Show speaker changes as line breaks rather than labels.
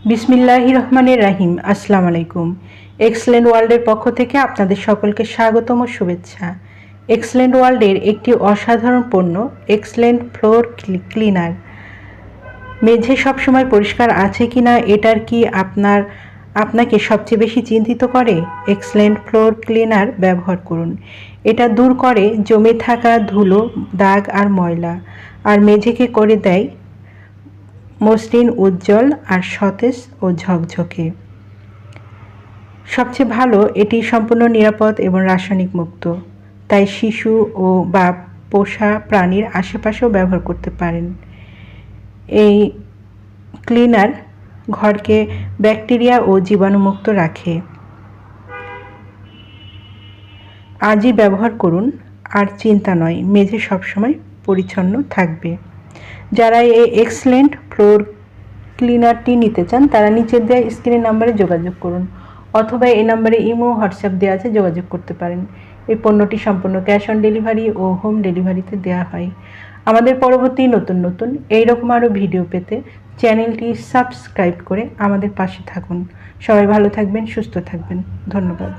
বিসমিল্লাহির রহমানির রাহিম। আসসালামু আলাইকুম। এক্সেলেন্ট ওয়ার্ল্ডের পক্ষ থেকে আপনাদের সকলকে স্বাগতম ও শুভেচ্ছা। এক্সেলেন্ট ওয়ার্ল্ডের একটি অসাধারণ পণ্য এক্সেলেন্ট ফ্লোর ক্লিনার। মেঝে সবসময় পরিষ্কার আছে কিনা এটার কি আপনাকে সবচেয়ে বেশি চিন্তিত করে? এক্সেলেন্ট ফ্লোর ক্লিনার ব্যবহার করুন। এটা দূর করে জমে থাকা ধুলো, দাগ আর ময়লা, আর মেঝেকে করে দেয় মসৃণ, উজ্জ্বল আর সতেজ ও ঝকঝকে। সবচেয়ে ভালো, এটি সম্পূর্ণ নিরাপদ এবং রাসায়নিক মুক্ত, তাই শিশু ও বা পোষা প্রাণীর আশেপাশেও ব্যবহার করতে পারেন। এই ক্লিনার ঘরকে ব্যাকটেরিয়া ও জীবাণুমুক্ত রাখে। আজই ব্যবহার করুন, আর চিন্তা নয়, মেঝে সবসময় পরিচ্ছন্ন থাকবে। যারা এই এক্সেলেন্ট ফ্লোর ক্লিনারটি নিতে চান তারা নিচের দেওয়া স্ক্রিনের নাম্বারে যোগাযোগ করুন, অথবা এই নাম্বারে ইমো হোয়াটসঅ্যাপ দেওয়া আছে, যোগাযোগ করতে পারেন। এই পণ্যটি সম্পূর্ণ ক্যাশ অন ডেলিভারি ও হোম ডেলিভারিতে দেওয়া হয়। আমাদের পরবর্তী নতুন এইরকম আরও ভিডিও পেতে চ্যানেলটি সাবস্ক্রাইব করে আমাদের পাশে থাকুন। সবাই ভালো থাকবেন, সুস্থ থাকবেন। ধন্যবাদ।